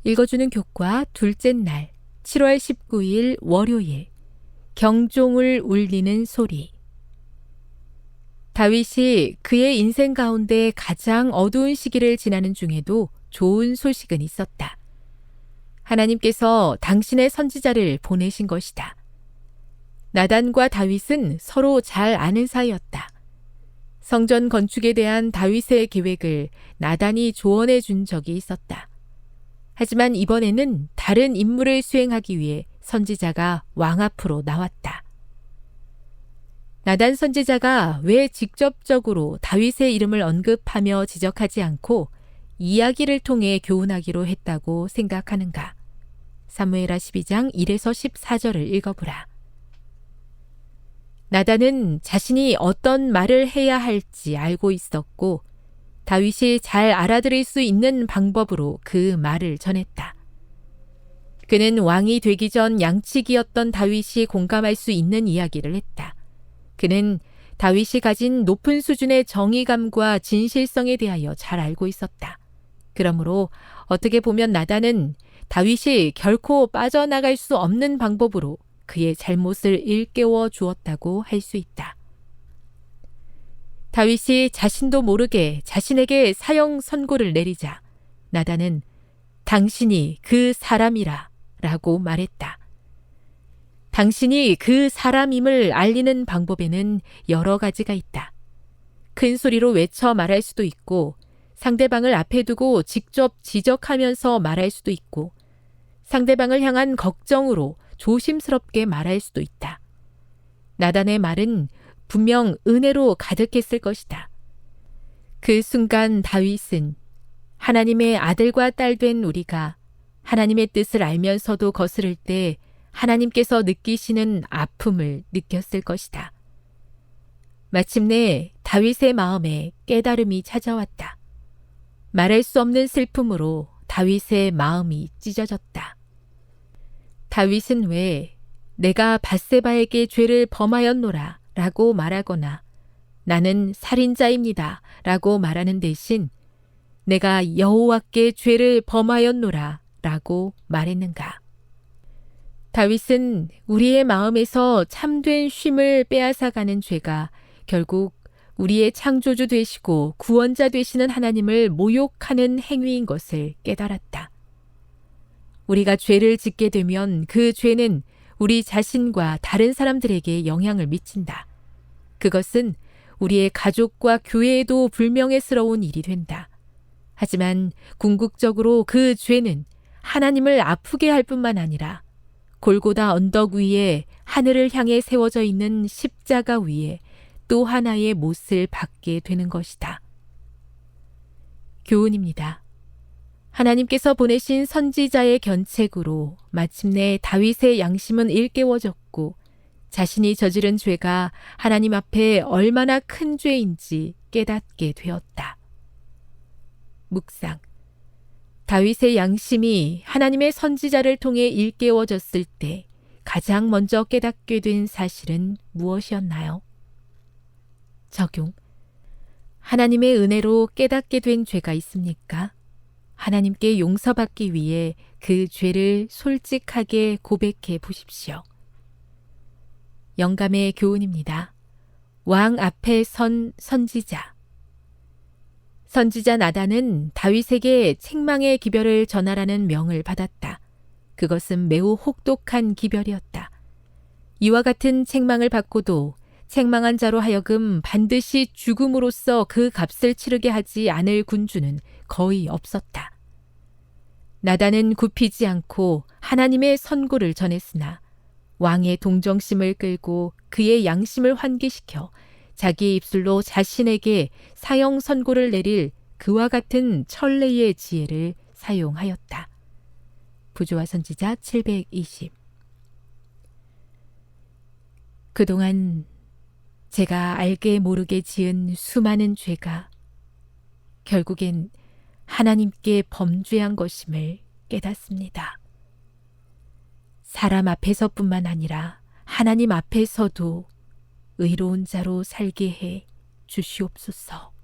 읽어주는 교과 둘째 날 7월 19일 월요일 경종을 울리는 소리. 다윗이 그의 인생 가운데 가장 어두운 시기를 지나는 중에도 좋은 소식은 있었다. 하나님께서 당신의 선지자를 보내신 것이다. 나단과 다윗은 서로 잘 아는 사이였다. 성전 건축에 대한 다윗의 계획을 나단이 조언해 준 적이 있었다. 하지만 이번에는 다른 임무를 수행하기 위해 선지자가 왕 앞으로 나왔다. 나단 선지자가 왜 직접적으로 다윗의 이름을 언급하며 지적하지 않고 이야기를 통해 교훈하기로 했다고 생각하는가? 사무엘하 12장 1에서 14절을 읽어보라. 나단은 자신이 어떤 말을 해야 할지 알고 있었고 다윗이 잘 알아들을 수 있는 방법으로 그 말을 전했다. 그는 왕이 되기 전 양치기였던 다윗이 공감할 수 있는 이야기를 했다. 그는 다윗이 가진 높은 수준의 정의감과 진실성에 대하여 잘 알고 있었다. 그러므로 어떻게 보면 나단은 다윗이 결코 빠져나갈 수 없는 방법으로 그의 잘못을 일깨워 주었다고 할 수 있다. 다윗이 자신도 모르게 자신에게 사형 선고를 내리자 나단은 당신이 그 사람이라 라고 말했다. 당신이 그 사람임을 알리는 방법에는 여러 가지가 있다. 큰 소리로 외쳐 말할 수도 있고 상대방을 앞에 두고 직접 지적하면서 말할 수도 있고 상대방을 향한 걱정으로 조심스럽게 말할 수도 있다. 나단의 말은 분명 은혜로 가득했을 것이다. 그 순간 다윗은 하나님의 아들과 딸 된 우리가 하나님의 뜻을 알면서도 거스를 때 하나님께서 느끼시는 아픔을 느꼈을 것이다. 마침내 다윗의 마음에 깨달음이 찾아왔다. 말할 수 없는 슬픔으로 다윗의 마음이 찢어졌다. 다윗은 왜 내가 밧세바에게 죄를 범하였노라 라고 말하거나 나는 살인자입니다 라고 말하는 대신 내가 여호와께 죄를 범하였노라 라고 말했는가? 다윗은 우리의 마음에서 참된 쉼을 빼앗아가는 죄가 결국 우리의 창조주 되시고 구원자 되시는 하나님을 모욕하는 행위인 것을 깨달았다. 우리가 죄를 짓게 되면 그 죄는 우리 자신과 다른 사람들에게 영향을 미친다. 그것은 우리의 가족과 교회에도 불명예스러운 일이 된다. 하지만 궁극적으로 그 죄는 하나님을 아프게 할 뿐만 아니라 골고다 언덕 위에 하늘을 향해 세워져 있는 십자가 위에 또 하나의 못을 받게 되는 것이다. 교훈입니다. 하나님께서 보내신 선지자의 견책으로 마침내 다윗의 양심은 일깨워졌고 자신이 저지른 죄가 하나님 앞에 얼마나 큰 죄인지 깨닫게 되었다. 묵상. 다윗의 양심이 하나님의 선지자를 통해 일깨워졌을 때 가장 먼저 깨닫게 된 사실은 무엇이었나요? 적용. 하나님의 은혜로 깨닫게 된 죄가 있습니까? 하나님께 용서받기 위해 그 죄를 솔직하게 고백해 보십시오. 영감의 교훈입니다. 왕 앞에 선 선지자. 선지자 나단은 다윗에게 책망의 기별을 전하라는 명을 받았다. 그것은 매우 혹독한 기별이었다. 이와 같은 책망을 받고도 책망한 자로 하여금 반드시 죽음으로써 그 값을 치르게 하지 않을 군주는 거의 없었다. 나단은 굽히지 않고 하나님의 선고를 전했으나 왕의 동정심을 끌고 그의 양심을 환기시켜 자기의 입술로 자신에게 사형 선고를 내릴 그와 같은 천례의 지혜를 사용하였다. 부조화 선지자 720. 그동안 제가 알게 모르게 지은 수많은 죄가 결국엔 하나님께 범죄한 것임을 깨닫습니다. 사람 앞에서뿐만 아니라 하나님 앞에서도 의로운 자로 살게 해 주시옵소서.